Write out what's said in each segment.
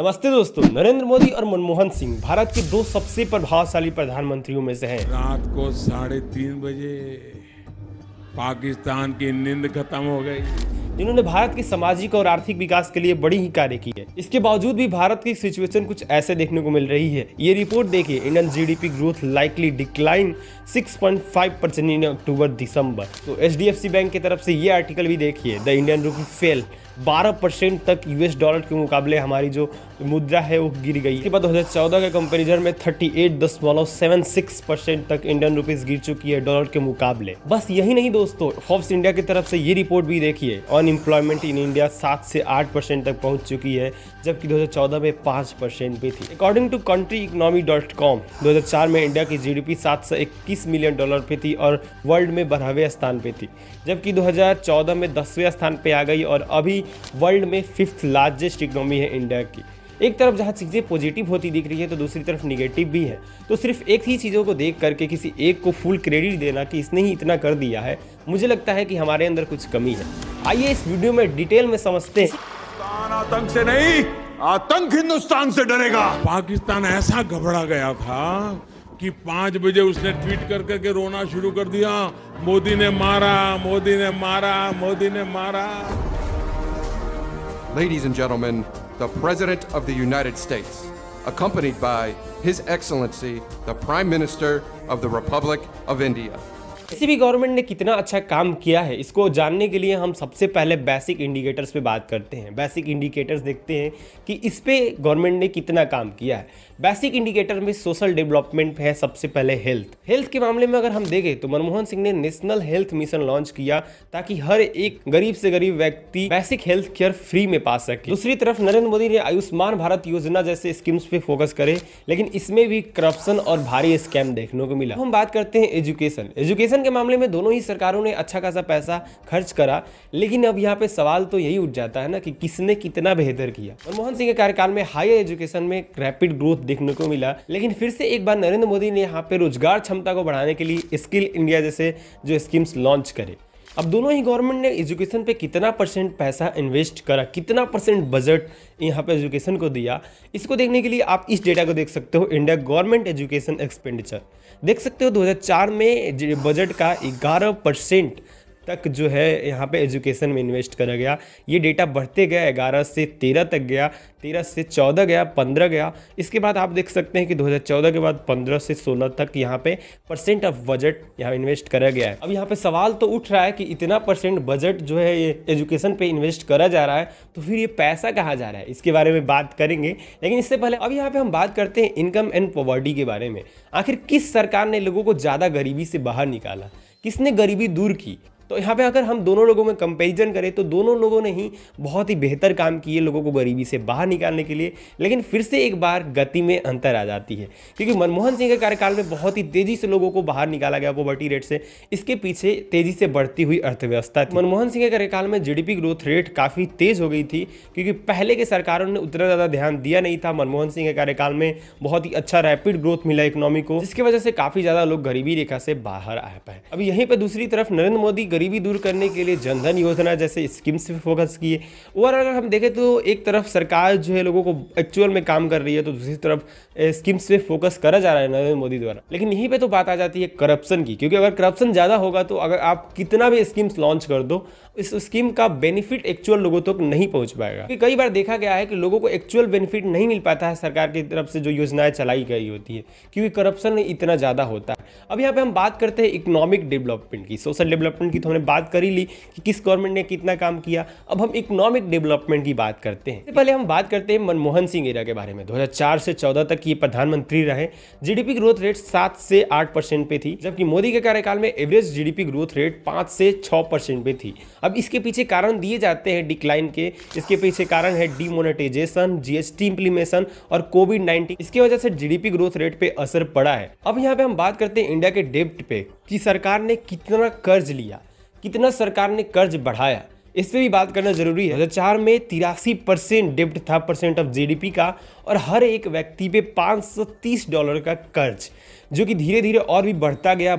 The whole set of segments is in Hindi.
नमस्ते दोस्तों, नरेंद्र मोदी और मनमोहन सिंह भारत के दो सबसे प्रभावशाली प्रधानमंत्रियों में से हैं। रात को 3:30 बजे पाकिस्तान की नींद खत्म हो गई, जिन्होंने भारत के सामाजिक और आर्थिक विकास के लिए बड़ी ही कार्य की है। इसके बावजूद भी भारत की सिचुएशन कुछ ऐसे देखने को मिल रही है। ये रिपोर्ट देखिए, Indian GDP growth likely decline 6.5% इन अक्टूबर दिसंबर। तो एचडीएफसी बैंक की तरफ से ये आर्टिकल भी देखिए, द इंडियन रूपी फेल 12% तक यूएस डॉलर के मुकाबले हमारी जो मुद्रा है वो गिर गई। इसके बाद 2014 के कंपैरिजन में 38.76% तक इंडियन रुपीस गिर चुकी है डॉलर के मुकाबले। बस यही नहीं दोस्तों, फोर्ब्स इंडिया की तरफ से ये रिपोर्ट भी देखिए, अनएम्प्लॉयमेंट इन इंडिया 7 से 8% तक पहुंच चुकी है, जबकि 2014 में 5% भी थी। अकॉर्डिंग टू country-economy.com 2004 में इंडिया की जीडीपी $721 मिलियन पे थी और वर्ल्ड में 12वें स्थान पे थी, जबकि 2014 में 10वें स्थान पे आ गई और अभी वर्ल्ड में 5th लार्जेस्ट इकोनॉमी है इंडिया की। एक तरफ जहाँ चीज़ें पॉजिटिव होती दिख रही है तो दूसरी तरफ निगेटिव भी है। तो सिर्फ एक ही चीज़ों को देख करके किसी एक को फुल क्रेडिट देना कि इसने ही इतना कर दिया है, मुझे लगता है कि हमारे अंदर कुछ कमी है। आइए इस वीडियो में डिटेल में समझते हैं। आतंक से नहीं, आतंक हिंदुस्तान से डरेगा। पाकिस्तान ऐसा घबरा गया था कि 5 बजे उसने ट्वीट कर करके रोना शुरू कर दिया, मोदी ने मारा, मोदी ने मारा, मोदी ने मारा। Ladies and gentlemen, the President of the United States, accompanied by His Excellency, the Prime Minister of the Republic of India. किसी भी गवर्नमेंट ने कितना अच्छा काम किया है, इसको जानने के लिए हम सबसे पहले बेसिक इंडिकेटर्स पे बात करते हैं। बेसिक इंडिकेटर्स देखते हैं कि इस पे गवर्नमेंट ने कितना काम किया है। बेसिक इंडिकेटर में सोशल डेवलपमेंट है सबसे पहले हेल्थ के मामले में अगर हम देखें तो मनमोहन सिंह ने नेशनल हेल्थ मिशन लॉन्च किया ताकि हर एक गरीब से गरीब व्यक्ति बेसिक हेल्थ केयर फ्री में पा सके। दूसरी तरफ नरेंद्र मोदी ने आयुष्मान भारत योजना जैसे स्कीम्स पे फोकस करे, लेकिन इसमें भी करप्शन और भारी स्कैम देखने को मिला। हम बात करते हैं एजुकेशन के मामले में दोनों ही सरकारों ने अच्छा खासा पैसा खर्च करा, लेकिन अब यहाँ पे सवाल तो यही उठ जाता है ना कि किसने कितना बेहतर किया। मनमोहन सिंह के कार्यकाल में हायर एजुकेशन में रैपिड ग्रोथ देखने को मिला, लेकिन फिर से एक बार नरेंद्र मोदी ने यहाँ पे रोजगार क्षमता को बढ़ाने के लिए स्किल इंडिया जैसे जो स्कीम्स लॉन्च करे। अब दोनों ही गवर्नमेंट ने एजुकेशन पे कितना परसेंट पैसा इन्वेस्ट करा, कितना परसेंट बजट यहाँ पे एजुकेशन को दिया, इसको देखने के लिए आप इस डेटा को देख सकते हो। इंडिया गवर्नमेंट एजुकेशन एक्सपेंडिचर देख सकते हो, 2004 में बजट का 11% तक जो है यहाँ पे एजुकेशन में इन्वेस्ट करा गया। ये डेटा बढ़ते गया, 11 से 13 तक गया, 13 से 14 गया, 15 गया। इसके बाद आप देख सकते हैं कि 2014 के बाद 15 से 16 तक यहाँ पे परसेंट ऑफ बजट यहाँ इन्वेस्ट करा गया है। अब यहाँ पे सवाल तो उठ रहा है कि इतना परसेंट बजट जो है ये एजुकेशन पे इन्वेस्ट करा जा रहा है, तो फिर ये पैसा कहाँ जा रहा है, इसके बारे में बात करेंगे। लेकिन इससे पहले अब यहाँ पे हम बात करते हैं इनकम एंड पॉवर्टी के बारे में। आखिर किस सरकार ने लोगों को ज़्यादा गरीबी से बाहर निकाला, किसने गरीबी दूर की? तो यहाँ पे अगर हम दोनों लोगों में कंपैरिजन करें तो दोनों लोगों ने ही बहुत ही बेहतर काम किए लोगों को गरीबी से बाहर निकालने के लिए। लेकिन फिर से एक बार गति में अंतर आ जाती है, क्योंकि मनमोहन सिंह के कार्यकाल में बहुत ही तेजी से लोगों को बाहर निकाला गया पॉवर्टी रेट से। इसके पीछे तेजी से बढ़ती हुई अर्थव्यवस्था थी। मनमोहन सिंह के कार्यकाल में जीडीपी ग्रोथ रेट काफ़ी तेज हो गई थी, क्योंकि पहले के सरकारों ने उतना ज़्यादा ध्यान दिया नहीं था। मनमोहन सिंह के कार्यकाल में बहुत ही अच्छा रैपिड ग्रोथ मिला इकोनॉमी को, जिसकी वजह से काफ़ी ज़्यादा लोग गरीबी रेखा से बाहर आ पाए। अब यहीं पर दूसरी तरफ नरेंद्र मोदी गरीबी दूर करने के लिए जनधन योजना जैसे स्कीम्स पे फोकस किए। और अगर हम देखें तो एक तरफ सरकार जो है लोगों को एक्चुअल में काम कर रही है, तो दूसरी तरफ स्कीम्स पे फोकस करा जा रहा है नरेंद्र मोदी द्वारा। लेकिन यहीं पे तो बात आ जाती है करप्शन की, क्योंकि अगर करप्शन ज़्यादा होगा तो अगर आप कितना भी स्कीम्स लॉन्च कर दो, इस स्कीम का बेनिफिट एक्चुअल लोगों तक नहीं पहुंच पाएगा। क्योंकि कई बार देखा गया है कि लोगों को एक्चुअल बेनिफिट नहीं मिल पाता है सरकार की तरफ से जो योजनाएं चलाई गई होती है, क्योंकि करप्शन इतना ज़्यादा होता है। अब यहाँ पे हम बात करते हैं इकोनॉमिक डेवलपमेंट की। सोशल डेवलपमेंट की तो हमने बात कर ही ली कि किस गवर्नमेंट ने कितना काम किया। अब हम इकोनॉमिक डेवलपमेंट की बात करते हैं। इससे पहले हम बात करते हैं मनमोहन सिंह एरा के बारे में। 2004 से 14 तक ये प्रधानमंत्री रहे। जीडीपी ग्रोथ रेट 7 से 8% पे थी, जबकि मोदी के कार्यकाल में एवरेज जीडीपी ग्रोथ रेट 5 से 6% पे थी। अब इसके पीछे कारण दिए जाते हैं डिक्लाइन के। इसके पीछे कारण है डीमोनेटाइजेशन, जीएसटी इंप्लीमेशन और कोविड-19। इसकी वजह से जीडीपी ग्रोथ रेट पे असर पड़ा है। अब यहाँ पे हम बात करते हैं इंडिया के डेब्ट पे कि सरकार ने कितना कर्ज लिया, कितना सरकार ने कर्ज बढ़ाया, इस पर भी बात करना जरूरी है। 2004 में 83% डेब्ट था परसेंट ऑफ जीडीपी का, और हर एक व्यक्ति पे $530 का कर्ज, जो कि धीरे धीरे और भी बढ़ता गया।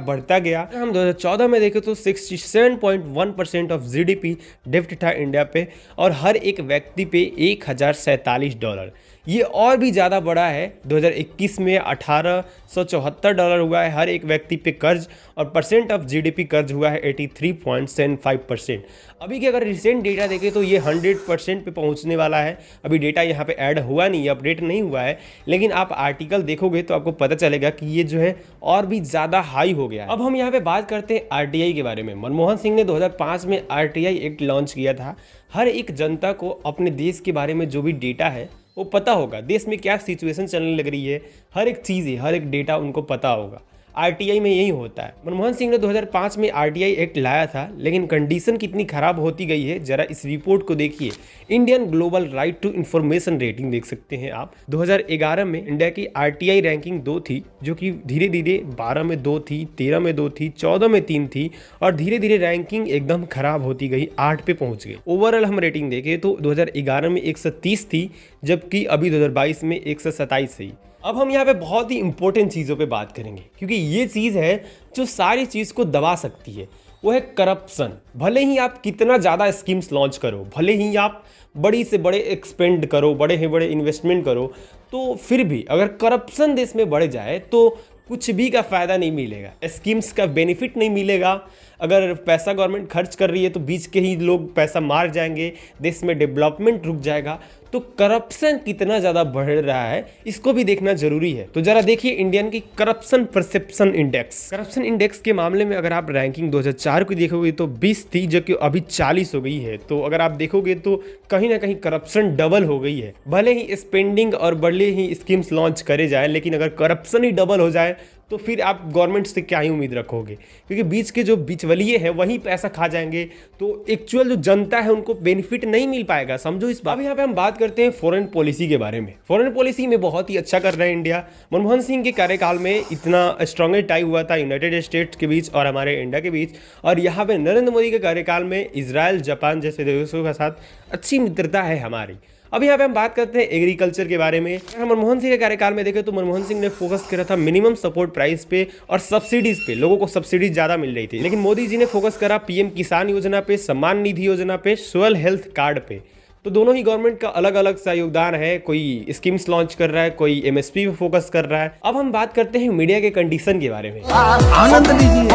हम 2014 में देखें तो 67.1% ऑफ जीडीपी डेब्ट था इंडिया पे, और हर एक व्यक्ति पे $1047। ये और भी ज़्यादा बढ़ा है। 2021 में $1874 हुआ है हर एक व्यक्ति पे कर्ज, और परसेंट ऑफ जीडीपी कर्ज हुआ है 83.75%। अभी के अगर रिसेंट डेटा देखें तो ये 100% पे पहुंचने वाला है। अभी डेटा यहाँ पे ऐड हुआ नहीं है, अपडेट नहीं हुआ है, लेकिन आप आर्टिकल देखोगे तो आपको पता चलेगा कि ये जो है और भी ज़्यादा हाई हो गया है। अब हम यहाँ पे बात करते हैं आरटीआई के बारे में। मनमोहन सिंह ने 2005 में आरटीआई एक्ट लॉन्च किया था। हर एक जनता को अपने देश के बारे में जो भी डेटा है वो पता होगा, देश में क्या सिचुएशन चलने लग रही है, हर एक चीज़ है, हर एक डेटा उनको पता होगा। आरटीआई में यही होता है। मनमोहन सिंह ने 2005 में आरटीआई एक्ट लाया था, लेकिन कंडीशन कितनी खराब होती गई है जरा इस रिपोर्ट को देखिए। Indian global right to information rating देख सकते हैं आप। 2011 में इंडिया की आरटीआई रैंकिंग 2 थी, जो कि धीरे धीरे 12 में 2 थी, 13 में 2 थी, 14 में 3 थी, और धीरे धीरे रैंकिंग एकदम खराब होती गई, 8 पे पहुंच गई। ओवरऑल हम रेटिंग देखें तो 2011 में 130 थी, जबकि अभी 2022 में 127 है। अब हम यहाँ पे बहुत ही इंपॉर्टेंट चीज़ों पे बात करेंगे, क्योंकि ये चीज़ है जो सारी चीज़ को दबा सकती है, वो है करप्शन। भले ही आप कितना ज़्यादा स्कीम्स लॉन्च करो, भले ही आप बड़ी से बड़े एक्सपेंड करो, बड़े से बड़े इन्वेस्टमेंट करो, तो फिर भी अगर करप्शन देश में बढ़ जाए तो कुछ भी का फ़ायदा नहीं मिलेगा, स्कीम्स का बेनिफिट नहीं मिलेगा। अगर पैसा गवर्नमेंट खर्च कर रही है तो बीच के ही लोग पैसा मार जाएंगे, देश में डेवलपमेंट रुक जाएगा। तो करप्शन कितना ज़्यादा बढ़ रहा है इसको भी देखना जरूरी है। तो जरा देखिए इंडियन की corruption perception index. Corruption index के मामले में अगर आप रैंकिंग 2004 की देखोगे तो 20 थी, जो कि अभी 40 हो गई है। तो अगर आप देखोगे तो कहीं ना कहीं करप्शन डबल हो गई है। भले ही स्पेंडिंग और भले ही स्कीम्स लॉन्च करे जाए, लेकिन अगर करप्शन ही डबल हो जाए तो फिर आप गवर्नमेंट से क्या ही उम्मीद रखोगे, क्योंकि बीच के जो बिचवलिए हैं वही पैसा खा जाएंगे, तो एक्चुअल जो जनता है उनको बेनिफिट नहीं मिल पाएगा। समझो इस बात। अब यहाँ पे हम बात करते हैं फॉरेन पॉलिसी के बारे में। फॉरेन पॉलिसी में बहुत ही अच्छा कर रहा है इंडिया। मनमोहन सिंह के कार्यकाल में इतना स्ट्रॉन्ग टाई हुआ था यूनाइटेड स्टेट्स के बीच और हमारे इंडिया के बीच, और यहाँ पे नरेंद्र मोदी के कार्यकाल में इजराइल, जापान जैसे देशों के साथ अच्छी मित्रता है हमारी। अब यहाँ पे हम बात करते हैं एग्रीकल्चर के बारे में। मनमोहन सिंह के कार्यकाल में देखें तो मनमोहन सिंह ने फोकस करा था मिनिमम सपोर्ट प्राइस पे और सब्सिडीज पे, लोगों को सब्सिडीज ज़्यादा मिल रही थी। लेकिन मोदी जी ने फोकस करा पीएम किसान योजना पे, सम्मान निधि योजना पे, सोयल हेल्थ कार्ड पे। तो दोनों ही गवर्नमेंट का अलग अलग सा योगदान है, कोई स्कीम्स लॉन्च कर रहा है, कोई एमएसपी पे फोकस कर रहा है। अब हम बात करते हैं मीडिया के कंडीशन के बारे में। आनंद लीजिए,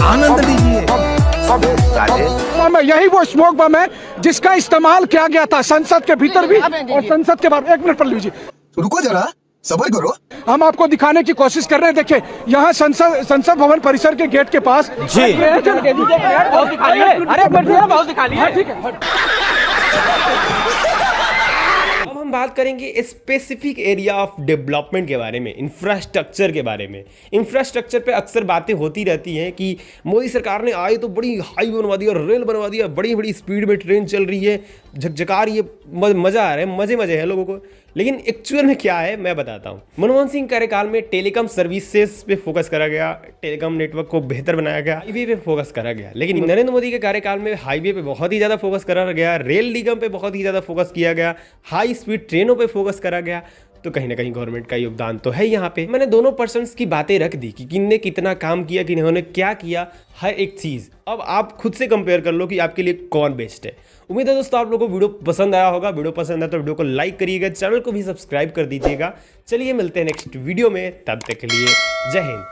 आनंद लीजिए। यही वो स्मोक बम है जिसका इस्तेमाल किया गया था संसद के भीतर भी और संसद के बाहर। 1 मिनट पढ़ लीजिए, रुको जरा, सब्र करो। हम आपको दिखाने की कोशिश कर रहे हैं। देखिए यहाँ संसद भवन परिसर के गेट के पास जी। अब हम बात करेंगे स्पेसिफिक एरिया ऑफ डेवलपमेंट के बारे में, इंफ्रास्ट्रक्चर के बारे में। इंफ्रास्ट्रक्चर पे अक्सर बातें होती रहती हैं कि मोदी सरकार ने आए तो बड़ी हाई बनवा दिया, रेल बनवा दिया, बड़ी बड़ी स्पीड में ट्रेन चल रही है, झकझका रही है, मज़ा आ रहा है, मज़े हैं लोगों को। लेकिन एक्चुअल में क्या है मैं बताता हूँ। मनमोहन सिंह कार्यकाल में टेलीकॉम सर्विसेज पे फोकस करा गया, टेलीकॉम नेटवर्क को बेहतर बनाया गया, हाईवे पे फोकस करा गया। लेकिन नरेंद्र मोदी के कार्यकाल में हाईवे पे बहुत ही ज़्यादा फोकस करा गया, रेल निगम पे बहुत ही ज़्यादा फोकस किया गया, हाई स्पीड ट्रेनों पे फोकस करा गया। तो कहीं ना कहीं गवर्नमेंट का योगदान तो है यहाँ पे। मैंने दोनों पर्सन्स की बातें रख दी कि किन्ने कितना काम किया, किन्होंने क्या किया, हर एक चीज़। अब आप खुद से कंपेयर कर लो कि आपके लिए कौन बेस्ट है। उम्मीद है दोस्तों आप लोगों को वीडियो पसंद आया होगा। वीडियो पसंद आया तो वीडियो को लाइक करिएगा, चैनल को भी सब्सक्राइब कर दीजिएगा। चलिए मिलते हैं नेक्स्ट वीडियो में, तब तक के लिए जय हिंद।